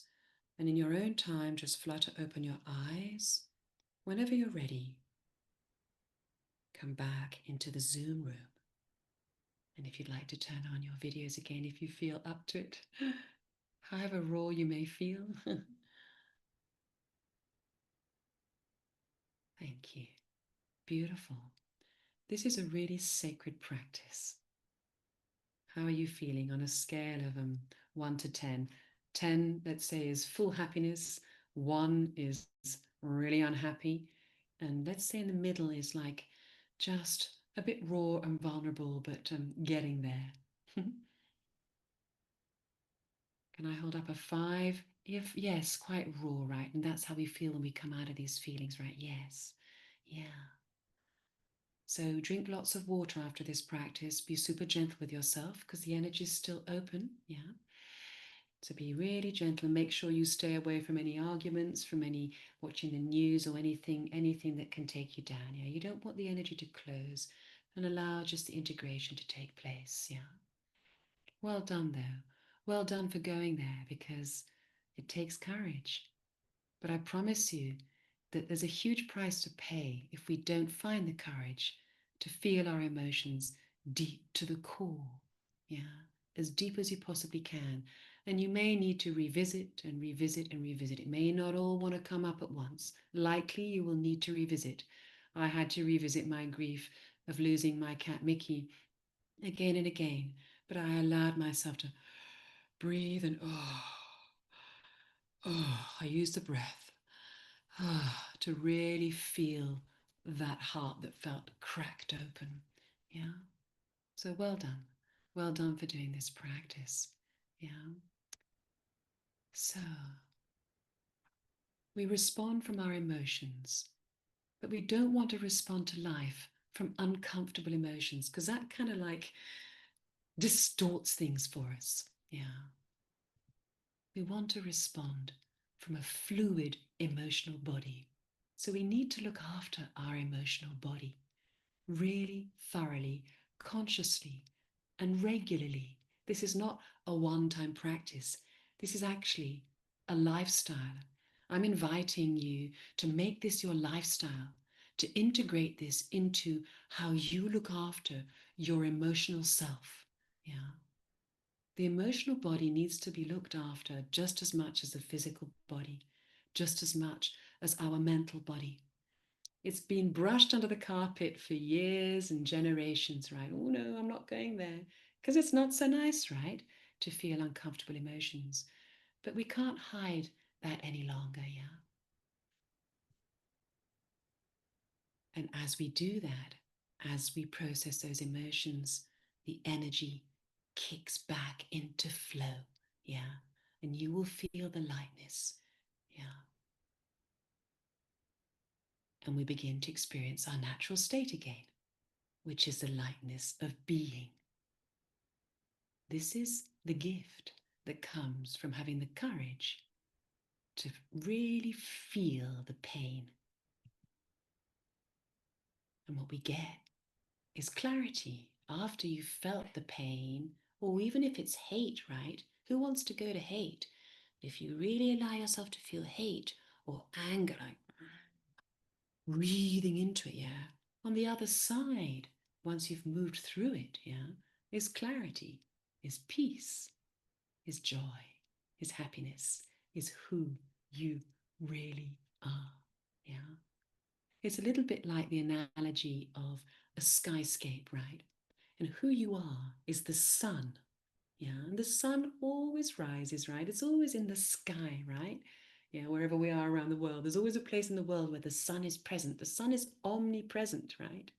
and in your own time, just flutter open your eyes. Whenever you're ready, come back into the Zoom room. And if you'd like to turn on your videos again, if you feel up to it, however raw you may feel. Thank you. Beautiful. This is a really sacred practice. How are you feeling on a scale of 1 to 10? 10, let's say, is full happiness. 1 is really unhappy. And let's say in the middle is like just a bit raw and vulnerable, but getting there. Can I hold up a 5? If yes, quite raw, right? And that's how we feel when we come out of these feelings, right? Yes. Yeah. So drink lots of water after this practice. Be super gentle with yourself because the energy is still open. Yeah. So be really gentle and make sure you stay away from any arguments, from any watching the news or anything that can take you down. Yeah, you don't want the energy to close and allow just the integration to take place. Yeah. Well done though. Well done for going there because it takes courage. But I promise you that there's a huge price to pay if we don't find the courage to feel our emotions deep to the core. Yeah, as deep as you possibly can. And you may need to revisit and revisit and revisit. It may not all want to come up at once. Likely you will need to revisit. I had to revisit my grief of losing my cat Mickey again and again, but I allowed myself to breathe and I used the breath to really feel that heart that felt cracked open. Yeah. So well done. Well done for doing this practice. Yeah. So we respond from our emotions, but we don't want to respond to life from uncomfortable emotions because that kind of like distorts things for us. Yeah. We want to respond from a fluid emotional body. So we need to look after our emotional body really thoroughly, consciously, and regularly. This is not a one-time practice. This is actually a lifestyle. I'm inviting you to make this your lifestyle, to integrate this into how you look after your emotional self. Yeah. The emotional body needs to be looked after just as much as the physical body, just as much as our mental body. It's been brushed under the carpet for years and generations, right? Oh no, I'm not going there. Because it's not so nice, right? To feel uncomfortable emotions. But we can't hide that any longer, yeah? And as we do that, as we process those emotions, the energy kicks back into flow, yeah? And you will feel the lightness, yeah? And we begin to experience our natural state again, which is the lightness of being. This is the gift that comes from having the courage to really feel the pain. And what we get is clarity after you've felt the pain, or even if it's hate, right? Who wants to go to hate? If you really allow yourself to feel hate or anger, like breathing into it, yeah, on the other side, once you've moved through it, yeah, is clarity, is peace, is joy, is happiness, is who you really are. Yeah. It's a little bit like the analogy of a skyscape, right? And who you are is the sun. Yeah. And the sun always rises, right? It's always in the sky, right? Yeah, wherever we are around the world, there's always a place in the world where the sun is present. The sun is omnipresent, right?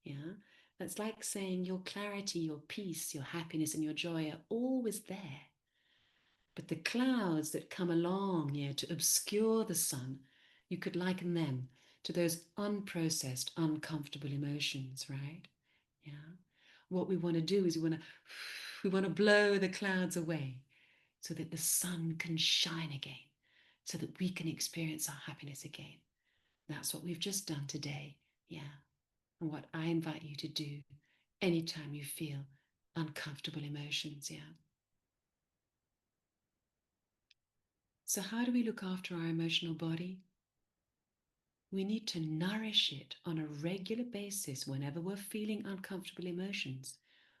Yeah. That's like saying your clarity, your peace, your happiness, and your joy are always there. But the clouds that come along here to obscure the sun, you could liken them to those unprocessed, uncomfortable emotions, right? Yeah. What we want to do is we want to blow the clouds away so that the sun can shine again, so that we can experience our happiness again. That's what we've just done today. Yeah. And what I invite you to do anytime you feel uncomfortable emotions. Yeah. So, how do we look after our emotional body? We need to nourish it on a regular basis whenever we're feeling uncomfortable emotions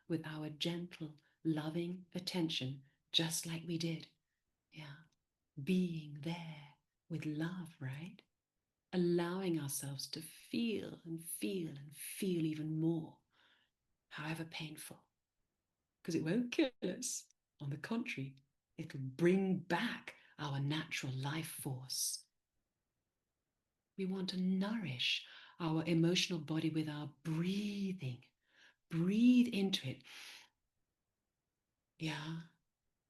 with our gentle, loving attention, just like we did. Yeah. Being there with love, right? Allowing ourselves to feel and feel and feel even more, however painful, because it won't kill us. On the contrary, it'll bring back our natural life force. We want to nourish our emotional body with our breathing. Breathe into it. Yeah.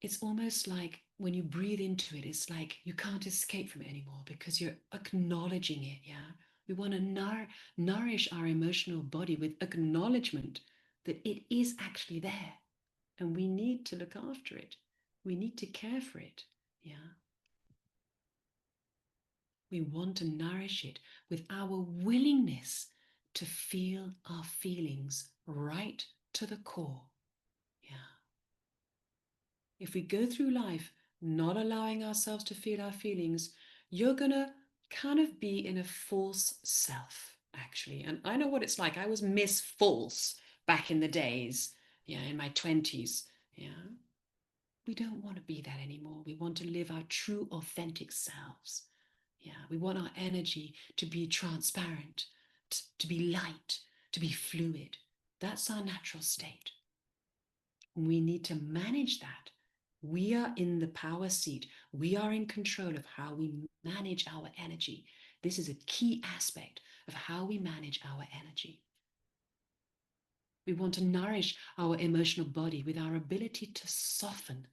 It's almost like when you breathe into it, it's like you can't escape from it anymore because you're acknowledging it. Yeah. We want to nourish our emotional body with acknowledgement that it is actually there and we need to look after it. We need to care for it. Yeah. We want to nourish it with our willingness to feel our feelings right to the core. Yeah. If we go through life not allowing ourselves to feel our feelings, you're going to kind of be in a false self, actually. And I know what it's like. I was Miss False back in the days, yeah, in my 20s. Yeah. We don't want to be that anymore. We want to live our true, authentic selves. Yeah. We want our energy to be transparent, to be light, to be fluid. That's our natural state. We need to manage that. We are in the power seat. We are in control of how we manage our energy. This is a key aspect of how we manage our energy. We want to nourish our emotional body with our ability to soften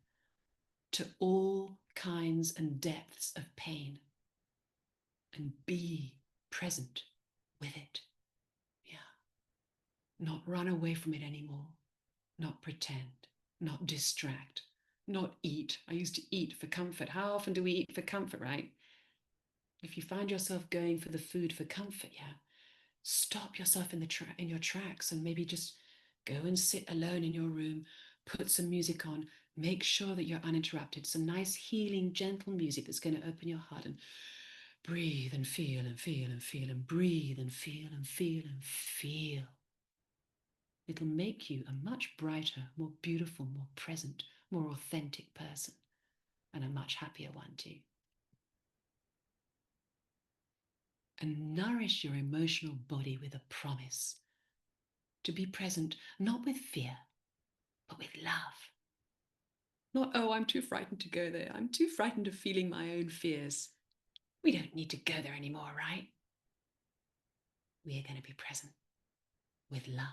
to all kinds and depths of pain and be present with it. Yeah. Not run away from it anymore. Not pretend. Not distract. Not eat. I used to eat for comfort. How often do we eat for comfort, right? If you find yourself going for the food for comfort, yeah, stop yourself in your tracks and maybe just go and sit alone in your room, put some music on, make sure that you're uninterrupted, some nice healing gentle music that's going to open your heart, and breathe and feel and feel and feel and breathe and feel and feel and feel. It'll make you a much brighter, more beautiful, more present, more authentic person, and a much happier one too. And nourish your emotional body with a promise to be present, not with fear, but with love. Not, oh, I'm too frightened to go there. I'm too frightened of feeling my own fears. We don't need to go there anymore, right? We are going to be present with love.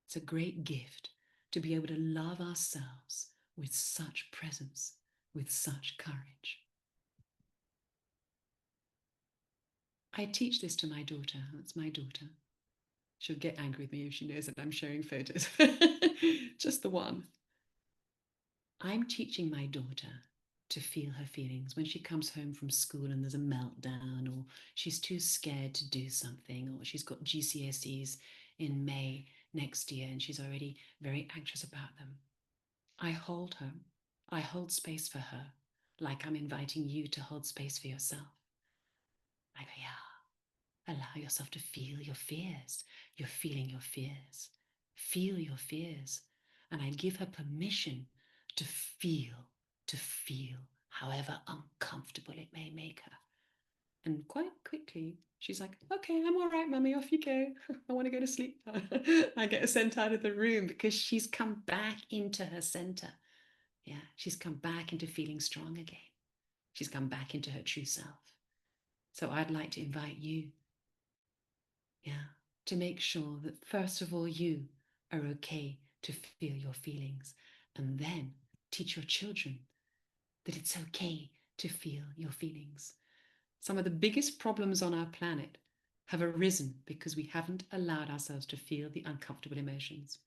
It's a great gift to be able to love ourselves with such presence, with such courage. I teach this to my daughter. That's my daughter. She'll get angry with me if she knows that I'm showing photos. Just the one. I'm teaching my daughter to feel her feelings when she comes home from school and there's a meltdown, or she's too scared to do something, or she's got GCSEs in May next year and she's already very anxious about them. I hold her. I hold space for her, like I'm inviting you to hold space for yourself. I go, yeah, allow yourself to feel your fears. You're feeling your fears. Feel your fears. And I give her permission to feel, however uncomfortable it may make her. And quite quickly, she's like, okay, I'm all right, mummy, off you go. I want to go to sleep. I get her sent out of the room because she's come back into her center. Yeah, she's come back into feeling strong again. She's come back into her true self. So I'd like to invite you, yeah, to make sure that first of all, you are okay to feel your feelings, and then teach your children that it's okay to feel your feelings. Some of the biggest problems on our planet have arisen because we haven't allowed ourselves to feel the uncomfortable emotions.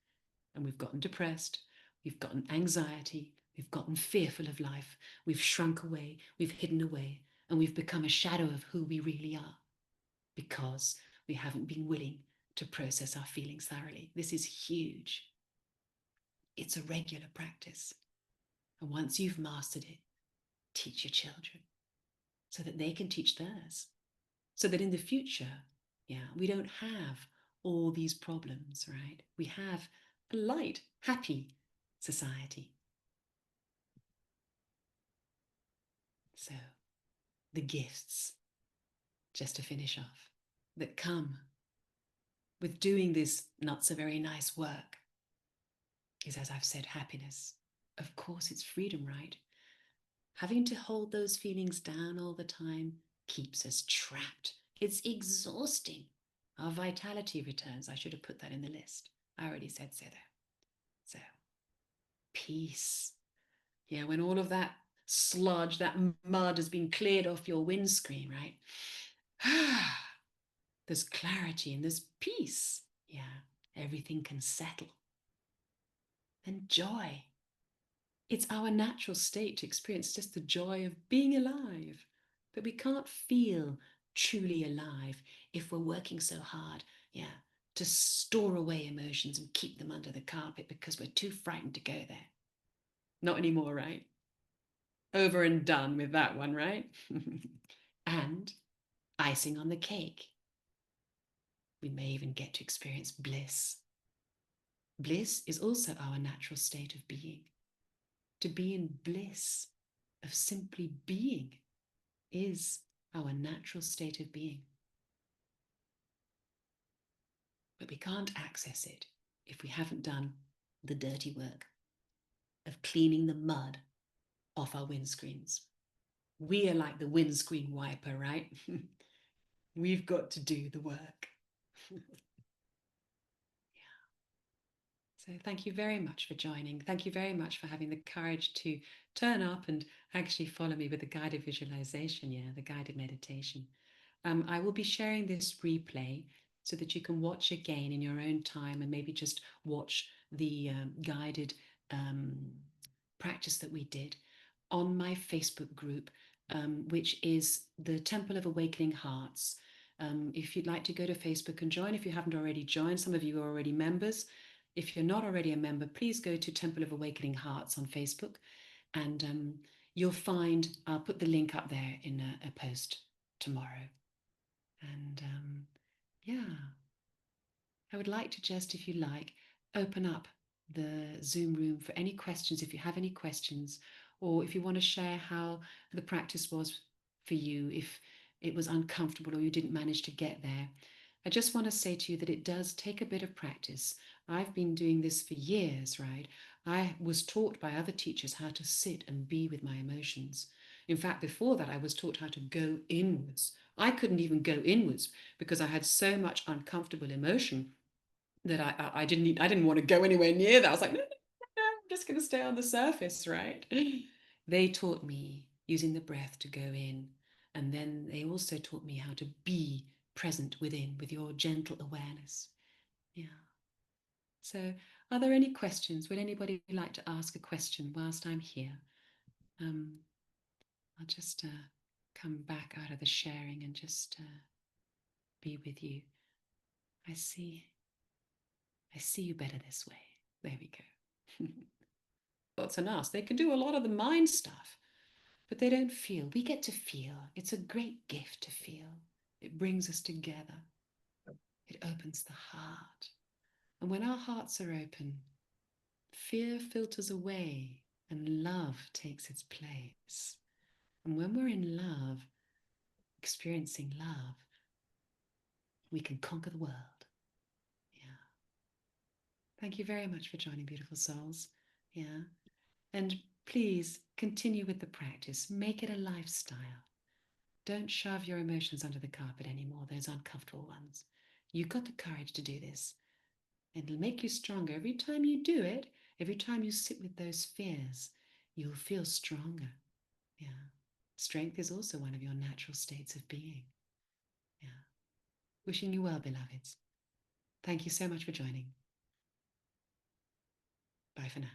And we've gotten depressed, we've gotten anxiety, we've gotten fearful of life, we've shrunk away, we've hidden away, and we've become a shadow of who we really are because we haven't been willing to process our feelings thoroughly. This is huge. It's a regular practice. And once you've mastered it, teach your children so that they can teach theirs. So that in the future, yeah, we don't have all these problems, right? We have a light, happy society. So the gifts, just to finish off, that come with doing this not so very nice work is, as I've said, happiness. Of course, it's freedom, right? Having to hold those feelings down all the time keeps us trapped. It's exhausting. Our vitality returns. I should have put that in the list. I already said so there. So, peace. Yeah, when all of that sludge, that mud has been cleared off your windscreen, right? There's clarity and there's peace. Yeah, everything can settle. and joy. It's our natural state to experience just the joy of being alive. But we can't feel truly alive if we're working so hard, yeah, to store away emotions and keep them under the carpet because we're too frightened to go there. Not anymore, right? Over and done with that one, right? And icing on the cake. We may even get to experience bliss. Bliss is also our natural state of being. To be in bliss, of simply being, is our natural state of being. But we can't access it if we haven't done the dirty work of cleaning the mud off our windscreens. We are like the windscreen wiper, right? We've got to do the work. So thank you very much for joining. Thank you very much for having the courage to turn up and actually follow me with the guided visualization, the guided meditation. I will be sharing this replay so that you can watch again in your own time and maybe just watch the guided practice that we did on my Facebook group, which is the Temple of Awakening Hearts. If you'd like to go to Facebook and join, if you haven't already joined, some of you are already members. If you're not already a member, please go to Temple of Awakening Hearts on Facebook, and you'll find, I'll put the link up there in a post tomorrow. And yeah, I would like to just, if you like, open up the Zoom room for any questions, if you have any questions, or if you want to share how the practice was for you, if it was uncomfortable or you didn't manage to get there. I just want to say to you that it does take a bit of practice. I've been doing this for years, right? I was taught by other teachers how to sit and be with my emotions. In fact, before that, I was taught how to go inwards. I couldn't even go inwards because I had so much uncomfortable emotion that I didn't want to go anywhere near that. I was like, no, no, no, I'm just going to stay on the surface, right? They taught me using the breath to go in, and then they also taught me how to be present within with your gentle awareness. Yeah. So, are there any questions? Would anybody like to ask a question whilst I'm here? I'll just come back out of the sharing and just be with you. I see. I see you better this way. There we go. Thoughts and us. They can do a lot of the mind stuff, but they don't feel. We get to feel. It's a great gift to feel. It brings us together. It opens the heart. And when our hearts are open, fear filters away and love takes its place. And when we're in love, experiencing love, we can conquer the world. Yeah. Thank you very much for joining, beautiful souls. Yeah. And please continue with the practice. Make it a lifestyle. Don't shove your emotions under the carpet anymore, those uncomfortable ones. You've got the courage to do this. It'll make you stronger. Every time you do it, every time you sit with those fears, you'll feel stronger. Yeah. Strength is also one of your natural states of being. Yeah. Wishing you well, beloveds. Thank you so much for joining. Bye for now.